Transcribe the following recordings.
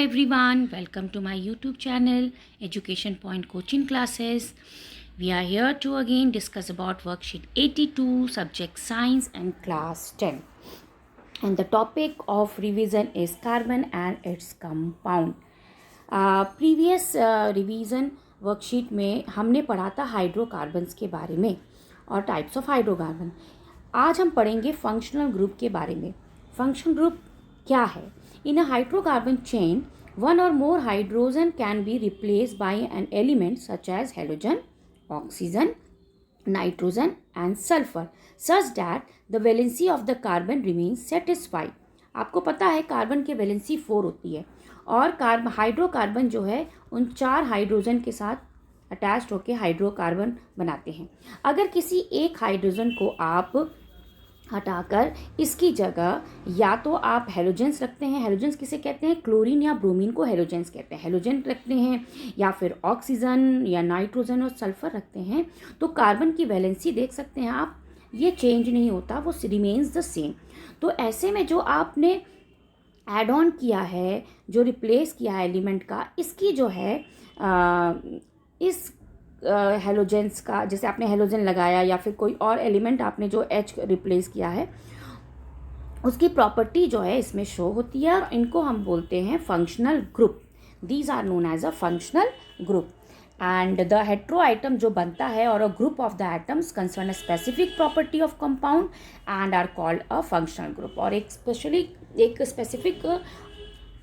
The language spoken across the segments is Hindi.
everyone, welcome to my YouTube channel Education Point Coaching Classes. We are here to again discuss about worksheet 82, subject science and class 10. And the topic of revision is carbon and its compound. Previous revision worksheet में हमने पढ़ा था हाइड्रोकार्बन्स के बारे में और टाइप्स ऑफ हाइड्रोकार्बन. आज हम पढ़ेंगे फंक्शनल ग्रुप के बारे में. फंक्शनल ग्रुप क्या है? In a hydrocarbon chain, one or more hydrogen can be replaced by an element such as halogen, oxygen, nitrogen and sulfur such that the valency of the carbon remains satisfied. आपको पता है कार्बन की वैलेंसी 4 होती है और हाइड्रोकार्बन जो है उन 4 हाइड्रोजन के साथ अटैच्ड होकर हाइड्रोकार्बन बनाते हैं. अगर किसी एक हाइड्रोजन को आप हटाकर इसकी जगह या तो आप हेलोजेंस रखते हैं, हेलोजेंस किसे कहते हैं? क्लोरीन या ब्रोमीन को हेलोजेंस कहते हैं. हेलोजन रखते हैं या फिर ऑक्सीजन या नाइट्रोजन और सल्फर रखते हैं तो कार्बन की वैलेंसी देख सकते हैं आप, ये चेंज नहीं होता, वो रिमेन्स द सेम. तो ऐसे में जो आपने ऐड ऑन किया है, जो रिप्लेस किया है एलिमेंट का, इसकी जो है इस हेलोजेंस का, जैसे आपने हेलोजन लगाया या फिर कोई और एलिमेंट आपने जो H रिप्लेस किया है, उसकी प्रॉपर्टी जो है इसमें शो होती है और इनको हम बोलते हैं functional group. These are known as a functional group. And the hetero item जो बनता है और a group of the atoms concern a specific property of compound and are called a functional group. और एक स्पेसिफिक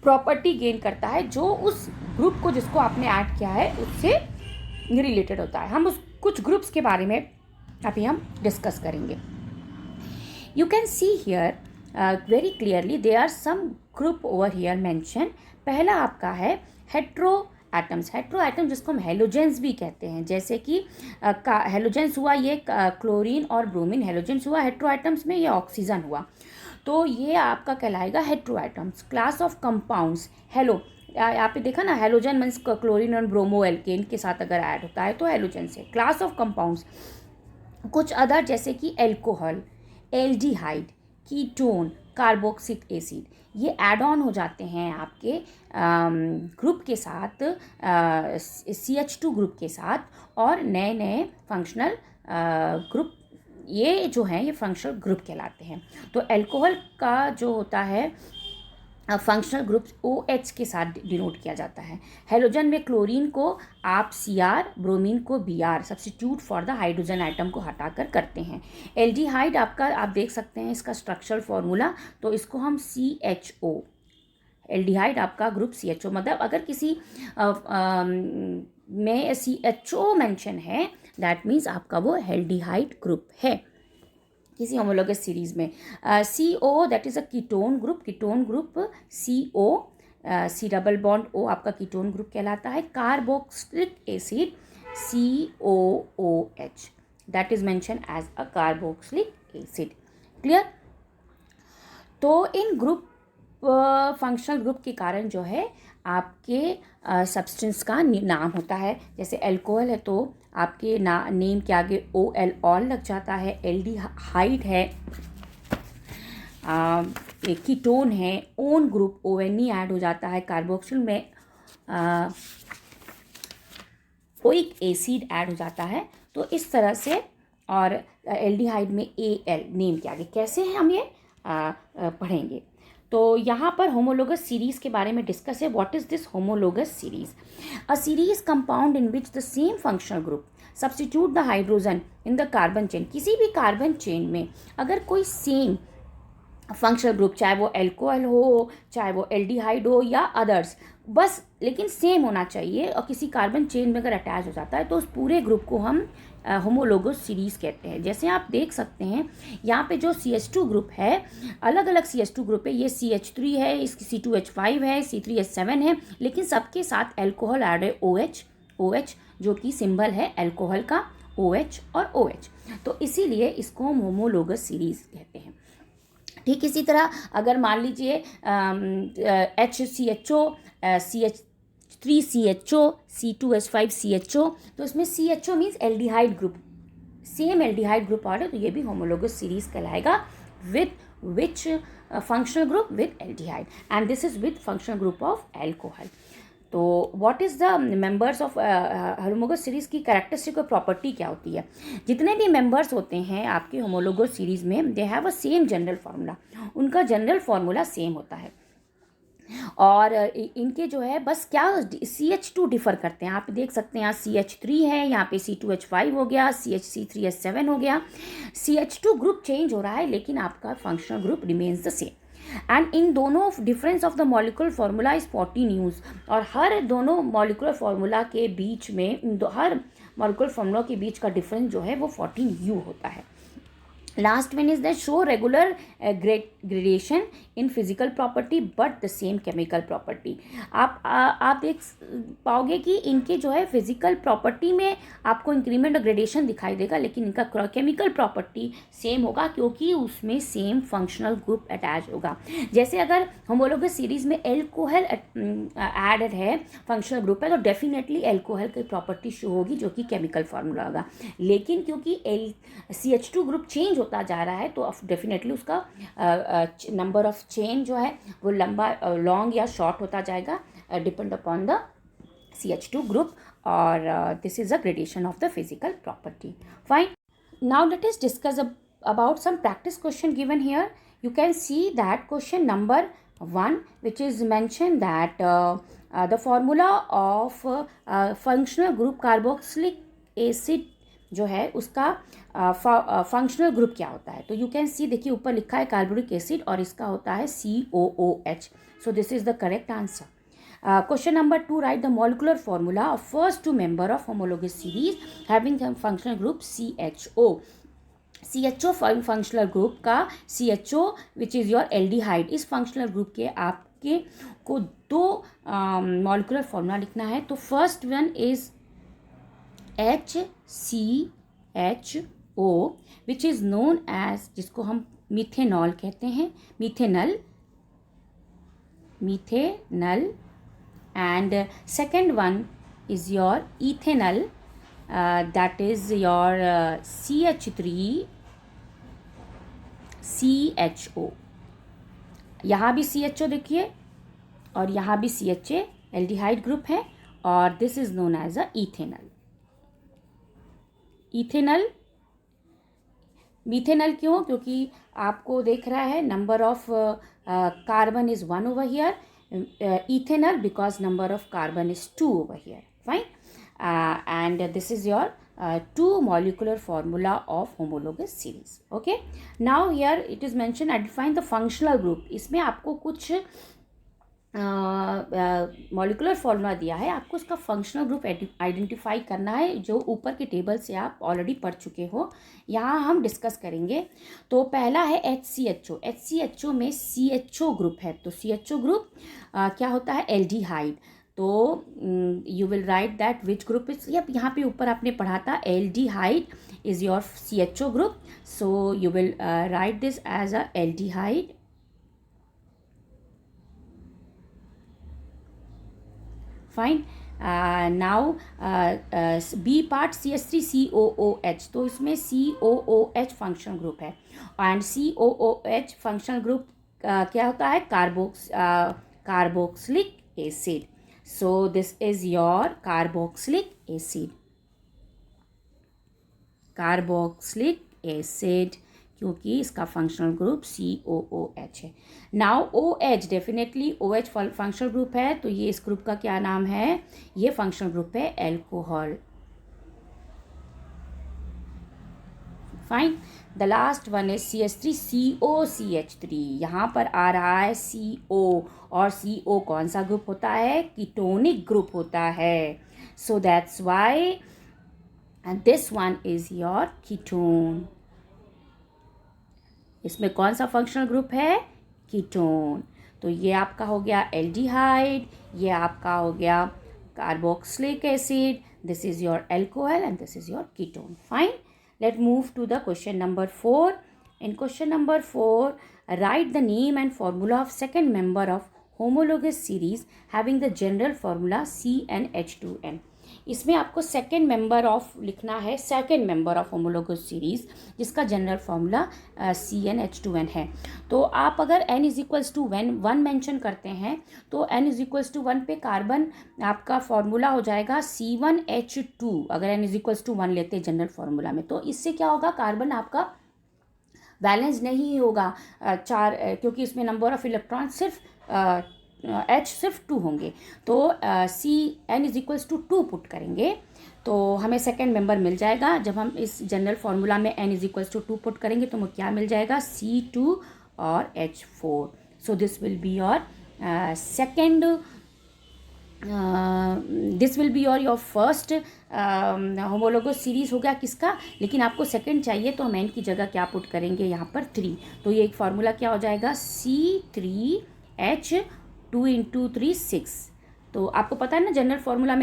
प्रॉपर्टी गेन करता है जो उस ग्रुप को जिसको आपने ऐड किया है उससे रिलेटेड होता है. हम उस कुछ ग्रुप्स के बारे में अभी हम डिस्कस करेंगे. You can see here very clearly there are some group over here mention. पहला आपका है हेट्रो एटम्स. हेट्रो एटम जिसको हम हेलोजेंस भी कहते हैं, जैसे कि हेलोजेंस हुआ ये क्लोरीन और ब्रोमीन, हेलोजेंस हुआ हेट्रो एटम्स में, ये ऑक्सीजन हुआ, तो ये आपका कहलाएगा hetero atoms. Class of compounds, hello यहाँ पे देखा ना, हेलोजन मीन्स क्लोरीन और ब्रोमो एल्केन के साथ अगर ऐड होता है तो हेलोजन से. क्लास ऑफ कंपाउंड्स कुछ अदर जैसे कि alcohol, aldehyde, ketone, carboxylic acid, ये ऐड ऑन हो जाते हैं आपके ग्रुप के साथ, CH2 ग्रुप के साथ, और नए नए फंक्शनल ग्रुप ये जो हैं ये फंक्शनल ग्रुप कहलाते हैं. तो एल्कोहल का जो होता है फंक्शनल ग्रुप OH के साथ डिनोट किया जाता है. हेलोजन में क्लोरीन को आप Cr, ब्रोमीन को Br substitute for the hydrogen atom को हटाकर करते हैं. एल्डिहाइड आपका आप देख सकते हैं इसका स्ट्रक्चरल फॉर्मूला, तो इसको हम CHO, एल्डिहाइड आपका ग्रुप CHO, मतलब अगर किसी में CHO मेंशन है दैट मीन्स आपका वो एल्डिहाइड ग्रुप है किसी होमोलोगस सीरीज में. CO that is a ketone group. Ketone group CO, C double bond O आपका कीटोन ग्रुप कहलाता है. Carboxylic acid COOH that is mention as a carboxylic acid. Clear? तो इन ग्रुप फंक्शनल ग्रुप के कारण जो है आपके सब्सटेंस का नाम होता है. जैसे एल्कोहल है तो आपके नेम के आगे OL ऑल लग जाता है. एल्डिहाइड है, कीटोन है, ओन ग्रुप ONE ऐड हो जाता है. कार्बोक्सिल में ओइक एसिड ऐड हो जाता है. तो इस तरह से, और एल्डिहाइड में AL नेम के आगे. कैसे हैं हम ये पढ़ेंगे. तो यहाँ पर होमोलोगस सीरीज़ के बारे में डिस्कस है. What is this homologous series? A series compound in which the same functional group substitute the hydrogen in the carbon chain. किसी भी कार्बन चेन में अगर कोई सेम फंक्शनल ग्रुप, चाहे वो एल्कोहल हो, चाहे वो एल्डिहाइड हो या अदर्स, बस लेकिन सेम होना चाहिए, और किसी कार्बन चेन में अगर अटैच हो जाता है तो उस पूरे ग्रुप को हम होमोलोगस सीरीज़ कहते हैं. जैसे आप देख सकते हैं यहाँ पे जो CH2 ग्रुप है, अलग अलग CH2 ग्रुप है. ये CH3 है, इसकी C2H5 है, C3H7 है, लेकिन सबके साथ एल्कोहल ऐड है OH जो कि सिंबल है एल्कोहल का, OH और OH. तो इसीलिए इसको हम होमोलोगस सीरीज़ कहते हैं. ठीक इसी तरह अगर मान लीजिए HCHO, CH3CHO, C2H5CHO, तो इसमें CHO means aldehyde group, same aldehyde group आ रहा है, तो ये भी होमोलोगस सीरीज़ कहलाएगा with which functional group? With aldehyde, and this is with functional group of alcohol. तो what is the members of homologous series की कैरेक्टरिस्टिक और प्रॉपर्टी क्या होती है? जितने भी मेंबर्स होते हैं आपके होमोलोगस सीरीज़ में, they have a same general formula, उनका जनरल फार्मूला सेम होता है, और इनके जो है बस क्या CH2 डिफ़र करते हैं। आप देख सकते हैं यहाँ CH3 है, यहाँ पे C2H5 हो गया, CH3H7 हो गया, CH2 ग्रुप चेंज हो रहा है लेकिन आपका functional group remains the same. And in दोनों difference of the molecular formula is 14 use, और हर दोनों मॉलिक्यूलर फार्मूला के बीच में हर मॉलिक्यूलर फार्मूला के बीच का डिफरेंस जो है वो 14 यू होता है। Last one is that show regular gradation in physical property but the same chemical property. आप देख पाओगे कि इनके जो है फिजिकल प्रॉपर्टी में आपको इंक्रीमेंट और ग्रेडेशन दिखाई देगा, लेकिन इनका केमिकल प्रॉपर्टी सेम होगा क्योंकि उसमें सेम फंक्शनल ग्रुप अटैच होगा। जैसे अगर होमोलोगस सीरीज में एल्कोहल एडेड है, फंक्शनल ग्रुप है, तो डेफिनेटली एल्कोहल की प्रॉपर्टी शो होगी जो कि केमिकल फार्मूला होगा, लेकिन क्योंकि CH2 ग्रुप चेंज होता जा रहा है तो डेफिनेटली उसका नंबर ऑफ चेन जो है वो लॉन्ग या शॉर्ट होता जाएगा, depend upon the CH2 group, और this is a gradation of the physical property. Fine, now let us discuss about some practice question given here. You can see that question number 1, which is mentioned that the formula of functional group carboxylic acid जो है उसका फंक्शनल ग्रुप क्या होता है। तो यू कैन सी, देखिए ऊपर लिखा है कार्बोनिक एसिड और इसका होता है COOH, so this is the correct answer. Question number 2, write the molecular formula of first two member of homologous series having the functional group CHO. CHO functional group का CHO which is your aldehyde, इस फंक्शनल ग्रुप के आपके को दो मॉलिक्यूलर फॉर्मूला लिखना है। तो first one is HCHO which is known as, जिसको हम मिथेनॉल कहते हैं, methanal, and second one is your ethanal, that is your CH3CHO। यहाँ भी CHO देखिए और यहाँ भी CHA एल्डिहाइड ग्रुप है, और this is known as a ethanal. Methanal क्यों? क्योंकि आपको देख रहा है number of carbon is 1 over here, ethanal because number of carbon is 2 over here. Fine. And this is your two molecular formula of homologous series. Okay, now here it is mentioned identifying the functional group. इसमें आपको कुछ मॉलिकुलर फॉर्मूला दिया है, आपको उसका फंक्शनल ग्रुप आइडेंटिफाई करना है, जो ऊपर के टेबल से आप ऑलरेडी पढ़ चुके हो, यहाँ हम डिस्कस करेंगे। तो पहला है HCHO। HCHO में CHO ग्रुप है, तो CHO ग्रुप क्या होता है? एल्डिहाइड। तो you will write that which group is, यहाँ पे ऊपर आपने पढ़ा था aldehyde is your CHO group, so you will write this as a aldehyde. Fine, now B part CH3COOH, तो इसमें COOH फंक्शनल ग्रुप है, एंड COOH फंक्शनल ग्रुप क्या होता है? Carboxylic acid. So this is your carboxylic acid. Carboxylic acid, क्योंकि इसका फंक्शनल ग्रुप COOH है। Now OH, definitely OH functional group है, तो ये इस ग्रुप का क्या नाम है? ये फंक्शनल ग्रुप है alcohol. Fine, the last one is CH3COCH3। यहाँ पर आ रहा है CO, और CO कौन सा ग्रुप होता है? कीटोनिक ग्रुप होता है, so that's why this one is your ketone. इसमें कौन सा फंक्शनल ग्रुप है? कीटोन। तो ये आपका हो गया एल्डिहाइड, ये आपका हो गया carboxylic acid, this is your alcohol and this is your ketone. Fine, let's move to the question number 4. In question number 4, write the name and formula of second member of homologous series having the general formula CnH2n. इसमें आपको सेकेंड मेंबर ऑफ लिखना है, second member of homologous series, जिसका जनरल फॉर्मूला CnH2n है। तो आप अगर n is equals to one mention करते हैं तो n इज इक्वल्स टू 1 पे कार्बन आपका फॉर्मूला हो जाएगा C1H2, अगर n इज इक्वल्स टू 1 लेते हैं जनरल फॉर्मूला में। तो इससे क्या होगा, कार्बन आपका बैलेंस नहीं होगा चार, क्योंकि इसमें नंबर ऑफ इलेक्ट्रॉन सिर्फ H सिर्फ 2 होंगे। तो Cn is equals to 2 put करेंगे तो हमें सेकेंड मेंबर मिल जाएगा। जब हम इस जनरल फार्मूला में n is equals to 2 put करेंगे तो हमें क्या मिल जाएगा, C2 और H4। So this will be your second, this will be your first homologous series हो गया किसका, लेकिन आपको सेकंड चाहिए तो हम n की जगह क्या पुट करेंगे यहाँ पर 3। तो ये एक फार्मूला क्या हो जाएगा, C3H2 इंटू 3 6। तो आपको पता है ना जनरल फार्मूला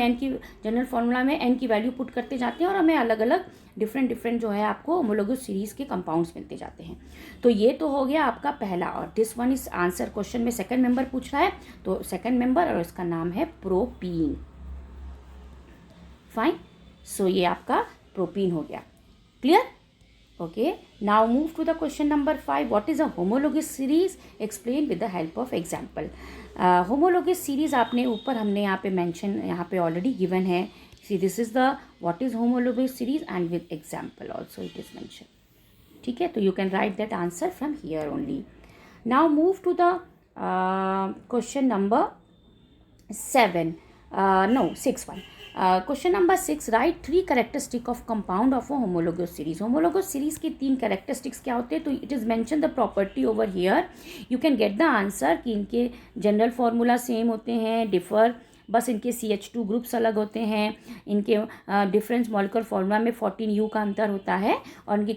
में n की वैल्यू पुट करते जाते हैं और हमें अलग अलग डिफरेंट जो है आपको होमोलोगस सीरीज़ के कंपाउंड्स मिलते जाते हैं। तो ये तो हो गया आपका पहला, और this one is answer, question में सेकंड मेंबर पूछ रहा है तो सेकंड मेंबर और इसका नाम है प्रोपीन। फाइन, सो ये आपका प्रोपीन हो गया। Clear? Okay, now move to the question number 5। What is a homologous series, explain with the help of example. Homologous series आपने ऊपर हमने यहाँ पे मेंशन, यहाँ पे ऑलरेडी गिवन है। See this is the what is homologous series and with example also it is mention. ठीक है, तो you can write that answer from here only. Now move to the question number 6 1। Question number 6, write 3 characteristic of compound of a homologous series. Homologous series के 3 कैरेक्टरिस्टिक्स क्या होते हैं, तो it is mention the property over here. You can get the answer कि इनके जनरल फार्मूला सेम होते हैं, डिफर बस इनके CH2 ग्रुप्स अलग होते हैं, इनके डिफरेंस मॉलिक्यूलर फार्मूला में 14U का अंतर होता है, और इनकी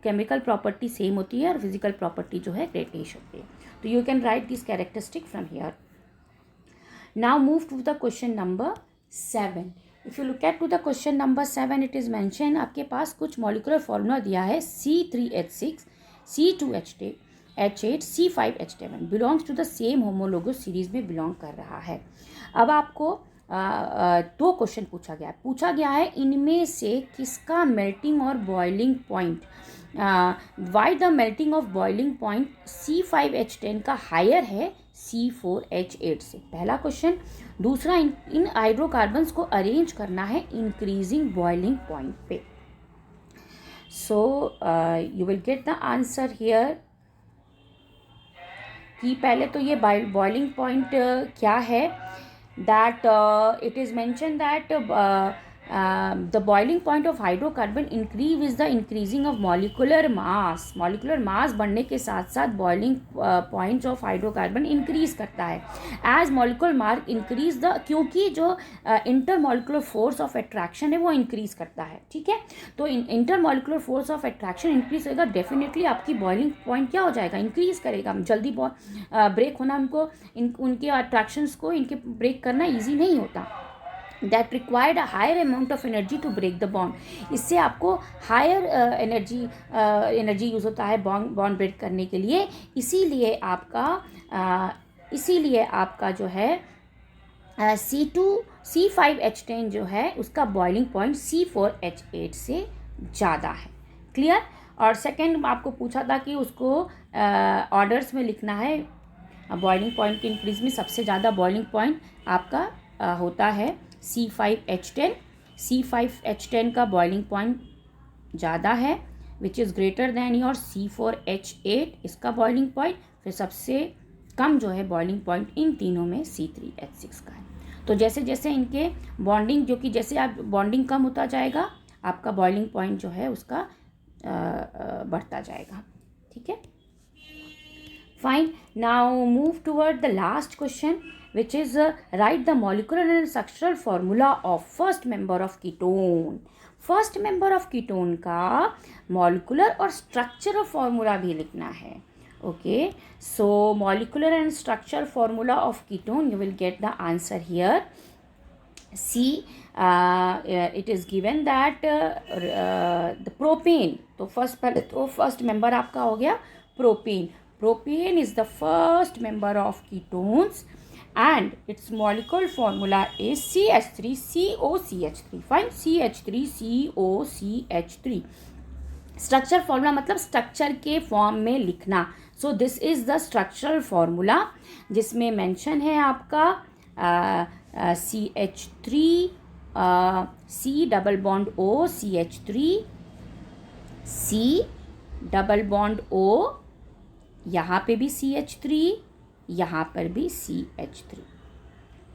केमिकल प्रॉपर्टी सेम होती है और फिजिकल प्रॉपर्टी जो है ग्रेटिश होती है। तो you can write this characteristic from here. Now move to the question number 7। If you look at to the question number 7, it is mention, आपके पास कुछ मॉलिक्यूलर फार्मूला दिया है C3H6, C2H8, C5H7 belongs to the same homologous series में बिलोंग कर रहा है। अब आपको 2 क्वेश्चन पूछा गया है इनमें से किसका मेल्टिंग और boiling point, why the melting of boiling point C5H10 का हायर है C4H8 से, पहला क्वेश्चन। दूसरा, इन हाइड्रोकार्बन्स को अरेंज करना है इंक्रीजिंग बॉइलिंग पॉइंट पे। सो you will get the answer here कि पहले तो ये बॉइलिंग पॉइंट क्या है, that it is mentioned that the boiling point of hydrocarbon increase with the increasing of molecular mass बढ़ने के साथ साथ boiling points of hydrocarbon increase करता है as molecular mass increase the, क्योंकि जो intermolecular force of attraction है वो increase करता है। ठीक है, तो intermolecular force of attraction increase होगा, डेफिनेटली आपकी boiling point क्या हो जाएगा, increase करेगा। जल्दी ब्रेक होना उनके अट्रैक्शंस को इनके ब्रेक करना ईजी नहीं होता। That required a higher amount of energy to break the bond. इससे आपको हायर एनर्जी यूज़ होता है बॉन्ड ब्रेक करने के लिए। इसीलिए आपका जो है C5H10 जो है उसका बॉइलिंग पॉइंट C4H8 से ज़्यादा है। क्लियर? और सेकंड आपको पूछा था कि उसको ऑर्डर्स में लिखना है। बॉइलिंग पॉइंट के इंक्रीज में सबसे ज़्यादा बॉइलिंग पॉइंट आपका होता है C5H10। C5H10 का बॉइलिंग पॉइंट ज़्यादा है which is greater than your C4H8, इसका बॉइलिंग पॉइंट। फिर सबसे कम जो है बॉइलिंग पॉइंट इन तीनों में C3H6 का है। तो जैसे जैसे इनके बॉन्डिंग, जो कि जैसे आप बॉन्डिंग कम होता जाएगा आपका बॉइलिंग पॉइंट जो है उसका बढ़ता जाएगा। ठीक है, fine. Now move toward the last question which is write the molecular and structural formula of first member of ketone। First member of ketone का मॉलिकुलर और स्ट्रक्चरल फार्मूला भी लिखना है। Okay, so molecular and structural formula of ketone, you will get the answer here. See it is given that the propane. तो पहले तो फर्स्ट मेंबर आपका हो गया propane. Propane is the first member of ketones and its molecular formula is CH3COCH3. Fine, CH3COCH3. Structure formula मतलब स्ट्रक्चर के फॉर्म में लिखना. So this is the structural formula जिसमें मेंशन है आपका CH3 C double bond O CH3 C double bond O, यहाँ पे भी CH3, यहाँ पर भी CH3.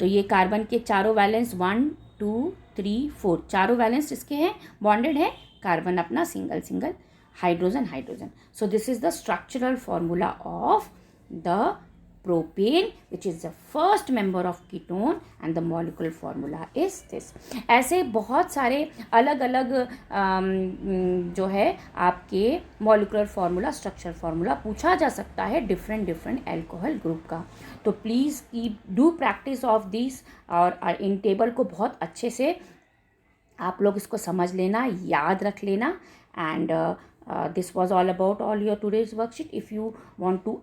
तो ये कार्बन के चारों वैलेंस 1 2 3 4 चारों वैलेंस इसके हैं, बॉन्डेड है. कार्बन अपना single single, hydrogen hydrogen. So this is the structural formula of the propane, which is the first member of ketone, and the molecular formula is this. ऐसे बहुत सारे अलग अलग जो है आपके molecular formula, structure formula पूछा जा सकता है different alcohol group का. तो please do practice of these, और इन टेबल को बहुत अच्छे से आप लोग इसको समझ लेना, याद रख लेना. And this was all about all your today's worksheet. If you want to